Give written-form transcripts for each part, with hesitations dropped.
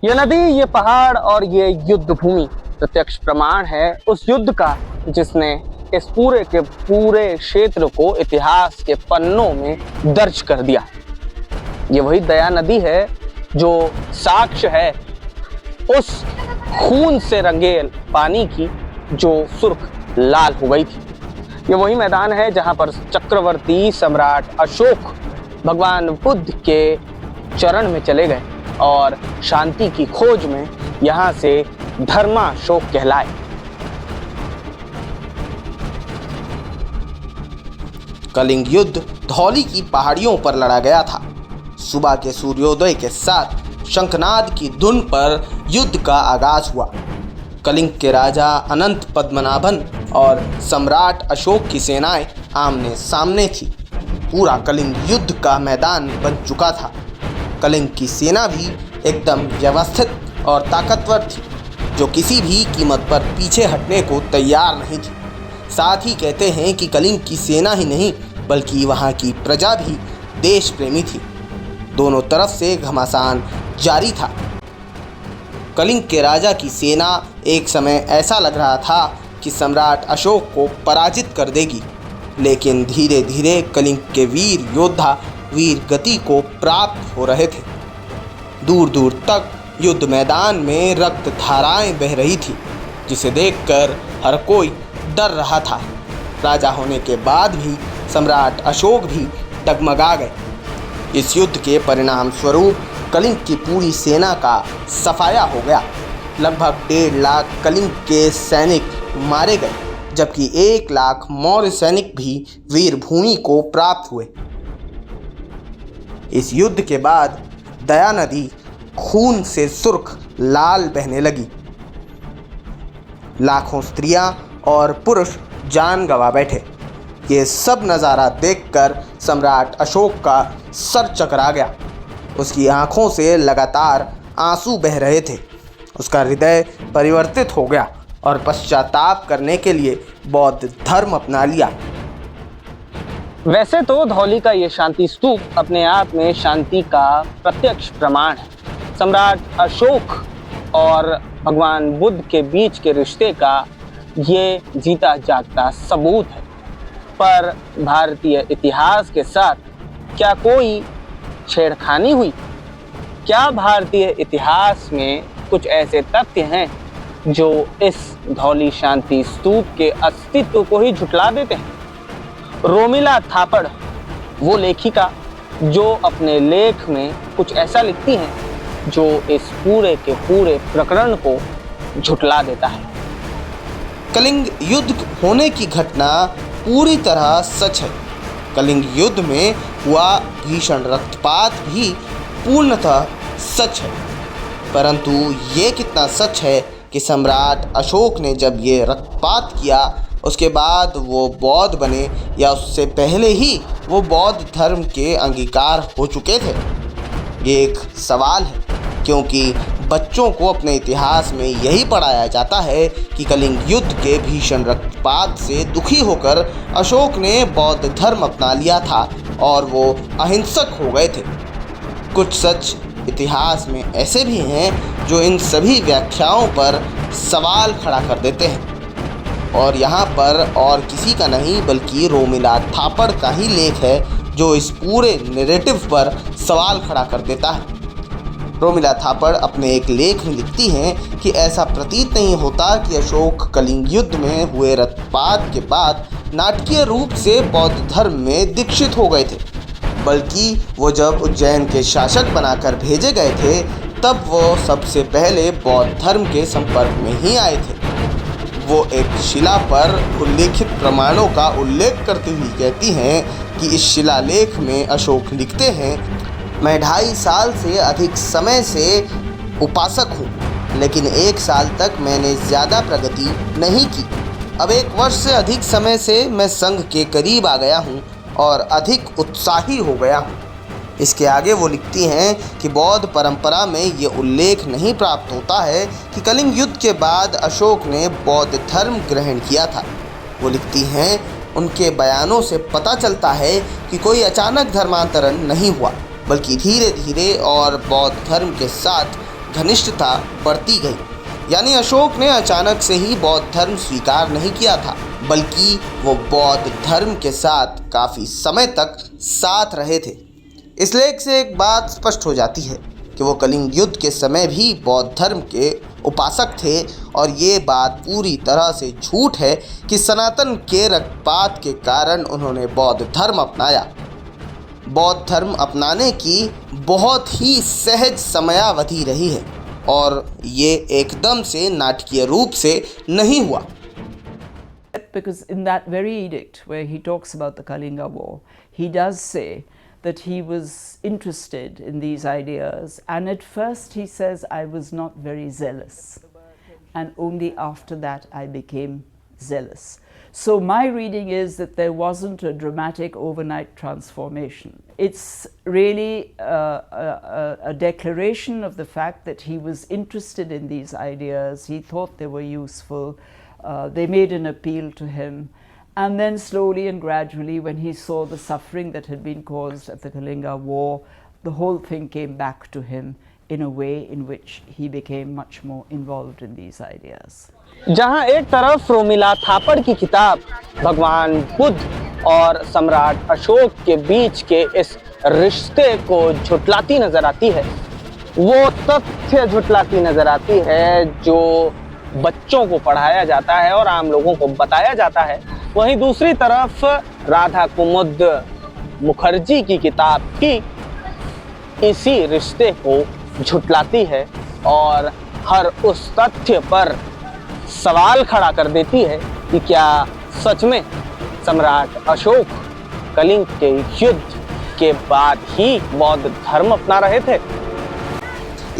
ये नदी, ये पहाड़ और ये युद्ध भूमि प्रत्यक्ष प्रमाण है उस युद्ध का जिसने इस पूरे के पूरे क्षेत्र को इतिहास के पन्नों में दर्ज कर दिया। ये वही दया नदी है जो साक्ष्य है उस खून से रंगे पानी की जो सुर्ख लाल हो गई थी। ये वही मैदान है जहां पर चक्रवर्ती सम्राट अशोक भगवान बुद्ध के चरण में चले गए और शांति की खोज में यहां से धर्माशोक कहलाए। कलिंग युद्ध धौली की पहाड़ियों पर लड़ा गया था। सुबह के सूर्योदय के साथ शंखनाद की धुन पर युद्ध का आगाज हुआ। कलिंग के राजा अनंत पद्मनाभन और सम्राट अशोक की सेनाएं आमने सामने थी। पूरा कलिंग युद्ध का मैदान बन चुका था। कलिंग की सेना भी एकदम व्यवस्थित और ताकतवर थी, जो किसी भी कीमत पर पीछे हटने को तैयार नहीं थी। साथ ही कहते हैं कि कलिंग की सेना ही नहीं बल्कि वहाँ की प्रजा भी देश प्रेमी थी। दोनों तरफ से घमासान जारी था। कलिंग के राजा की सेना एक समय ऐसा लग रहा था कि सम्राट अशोक को पराजित कर देगी, लेकिन धीरे धीरे कलिंग के वीर योद्धा वीर गति को प्राप्त हो रहे थे। दूर दूर तक युद्ध मैदान में रक्त धाराएं बह रही थी, जिसे देखकर हर कोई डर रहा था। राजा होने के बाद भी सम्राट अशोक भी डगमगा गए। इस युद्ध के परिणाम स्वरूप कलिंग की पूरी सेना का सफाया हो गया। लगभग 1.5 लाख कलिंग के सैनिक मारे गए, जबकि 1 लाख मौर्य सैनिक भी वीरभूमि को प्राप्त हुए। इस युद्ध के बाद दया नदी खून से सुर्ख लाल बहने लगी। लाखों स्त्रियां और पुरुष जान गंवा बैठे। ये सब नज़ारा देखकर सम्राट अशोक का सर चकरा गया। उसकी आंखों से लगातार आंसू बह रहे थे। उसका हृदय परिवर्तित हो गया और पश्चाताप करने के लिए बौद्ध धर्म अपना लिया। वैसे तो धौली का ये शांति स्तूप अपने आप में शांति का प्रत्यक्ष प्रमाण है। सम्राट अशोक और भगवान बुद्ध के बीच के रिश्ते का ये जीता जागता सबूत है। पर भारतीय इतिहास के साथ क्या कोई छेड़खानी हुई? क्या भारतीय इतिहास में कुछ ऐसे तथ्य हैं जो इस धौली शांति स्तूप के अस्तित्व को ही झुठला देते हैं? रोमिला थापड़ वो लेखिका जो अपने लेख में कुछ ऐसा लिखती हैं जो इस पूरे के पूरे प्रकरण को झुठला देता है। कलिंग युद्ध होने की घटना पूरी तरह सच है। कलिंग युद्ध में हुआ भीषण रक्तपात भी पूर्णतः सच है। परंतु ये कितना सच है कि सम्राट अशोक ने जब ये रक्तपात किया उसके बाद वो बौद्ध बने या उससे पहले ही वो बौद्ध धर्म के अंगीकार हो चुके थे? ये एक सवाल है, क्योंकि बच्चों को अपने इतिहास में यही पढ़ाया जाता है कि कलिंग युद्ध के भीषण रक्तपात से दुखी होकर अशोक ने बौद्ध धर्म अपना लिया था और वो अहिंसक हो गए थे। कुछ सच इतिहास में ऐसे भी हैं जो इन सभी व्याख्याओं पर सवाल खड़ा कर देते हैं। और यहाँ पर और किसी का नहीं बल्कि रोमिला थापड़ का ही लेख है जो इस पूरे नैरेटिव पर सवाल खड़ा कर देता है। रोमिला थापड़ अपने एक लेख में लिखती हैं कि ऐसा प्रतीत नहीं होता कि अशोक कलिंग युद्ध में हुए रक्तपात के बाद नाटकीय रूप से बौद्ध धर्म में दीक्षित हो गए थे, बल्कि वो जब उज्जैन के शासक बनाकर भेजे गए थे तब वो सबसे पहले बौद्ध धर्म के संपर्क में ही आए थे। वो एक शिला पर उल्लेखित प्रमाणों का उल्लेख करती हुई कहती हैं कि इस शिलालेख में अशोक लिखते हैं, मैं 2.5 साल से अधिक समय से उपासक हूँ, लेकिन 1 साल तक मैंने ज़्यादा प्रगति नहीं की। अब 1 वर्ष से अधिक समय से मैं संघ के करीब आ गया हूँ और अधिक उत्साही हो गया हूँ। इसके आगे वो लिखती हैं कि बौद्ध परंपरा में ये उल्लेख नहीं प्राप्त होता है कि कलिंग युद्ध के बाद अशोक ने बौद्ध धर्म ग्रहण किया था। वो लिखती हैं, उनके बयानों से पता चलता है कि कोई अचानक धर्मांतरण नहीं हुआ, बल्कि धीरे धीरे और बौद्ध धर्म के साथ घनिष्ठता बढ़ती गई। यानी अशोक ने अचानक से ही बौद्ध धर्म स्वीकार नहीं किया था, बल्कि वो बौद्ध धर्म के साथ काफ़ी समय तक साथ रहे थे। इस लेख से एक बात स्पष्ट हो जाती है कि वो कलिंग युद्ध के समय भी बौद्ध धर्म के उपासक थे, और ये बात पूरी तरह से झूठ है कि सनातन के रक्तपात के कारण उन्होंने बौद्ध धर्म अपनाया। बौद्ध धर्म अपनाने की बहुत ही सहज समयावधि रही है, और ये एकदम से नाटकीय रूप से नहीं हुआ। Because in that very edict where he talks about the Kalinga War, he does say that he was interested in these ideas, and at first he says, I was not very zealous, and only after that I became zealous. So my reading is that there wasn't a dramatic overnight transformation. It's really a declaration of the fact that he was interested in these ideas, he thought they were useful, they made an appeal to him, and then slowly and gradually, when he saw the suffering that had been caused at the Kalinga War, the whole thing came back to him in a way in which he became much more involved in these ideas. जहां एक तरफ रोमिला थापड़ की किताब भगवान बुद्ध और सम्राट अशोक के बीच के इस रिश्ते को झुटलाती नजर आती है, वो तथ्य झुटलाती नजर आती है जो बच्चों को पढ़ाया जाता है और आम लोगों को बताया जाता है, वहीं दूसरी तरफ राधा कुमुद मुखर्जी की किताब भी इसी रिश्ते को झुटलाती है और हर उस तथ्य पर सवाल खड़ा कर देती है कि क्या सच में सम्राट अशोक कलिंग के युद्ध के बाद ही बौद्ध धर्म अपना रहे थे।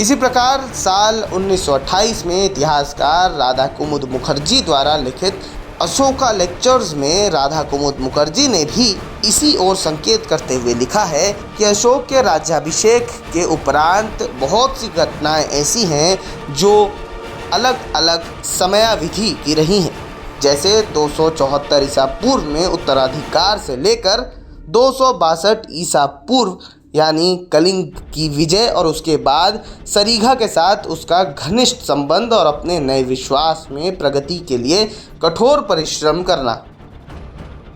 इसी प्रकार साल 1928 में इतिहासकार राधा कुमुद मुखर्जी द्वारा लिखित अशोका लेक्चर्स में राधा कुमुद मुखर्जी ने भी इसी ओर संकेत करते हुए लिखा है कि अशोक के राज्याभिषेक के उपरांत बहुत सी घटनाएं ऐसी हैं जो अलग अलग समयावधि की रही हैं। जैसे 274 ईसा पूर्व में उत्तराधिकार से लेकर 262 ईसा पूर्व यानी कलिंग की विजय, और उसके बाद सरीघा के साथ उसका घनिष्ठ संबंध और अपने नए विश्वास में प्रगति के लिए कठोर परिश्रम करना।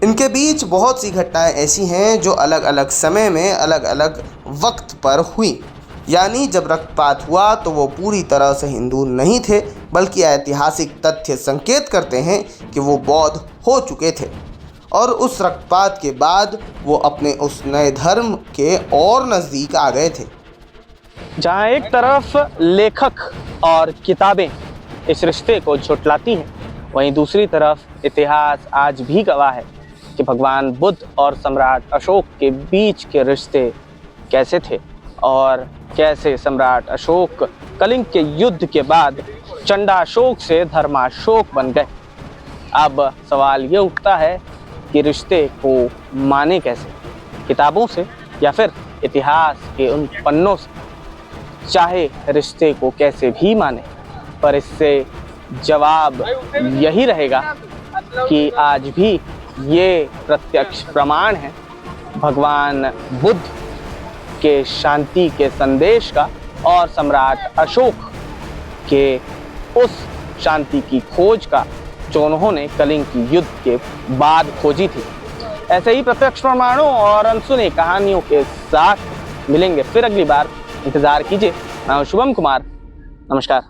इनके बीच बहुत सी घटनाएं ऐसी हैं जो अलग अलग समय में अलग अलग वक्त पर हुई। यानी जब रक्तपात हुआ तो वो पूरी तरह से हिंदू नहीं थे, बल्कि ऐतिहासिक तथ्य संकेत करते हैं कि वो बौद्ध हो चुके थे, और उस रक्तपात के बाद वो अपने उस नए धर्म के और नज़दीक आ गए थे। जहां एक तरफ लेखक और किताबें इस रिश्ते को झुटलाती हैं, वहीं दूसरी तरफ इतिहास आज भी गवाह है कि भगवान बुद्ध और सम्राट अशोक के बीच के रिश्ते कैसे थे और कैसे सम्राट अशोक कलिंग के युद्ध के बाद चंडाशोक से धर्माशोक बन गए। अब सवाल ये उठता है कि रिश्ते को माने कैसे, किताबों से या फिर इतिहास के उन पन्नों से। चाहे रिश्ते को कैसे भी माने, पर इससे जवाब यही रहेगा कि आज भी ये प्रत्यक्ष प्रमाण है भगवान बुद्ध के शांति के संदेश का और सम्राट अशोक के उस शांति की खोज का जो उन्होंने कलिंग की युद्ध के बाद खोजी थी। ऐसे ही प्रत्यक्ष प्रमाणों और अनसुनी कहानियों के साथ मिलेंगे फिर अगली बार। इंतजार कीजिए। मैं हूं शुभम कुमार। नमस्कार।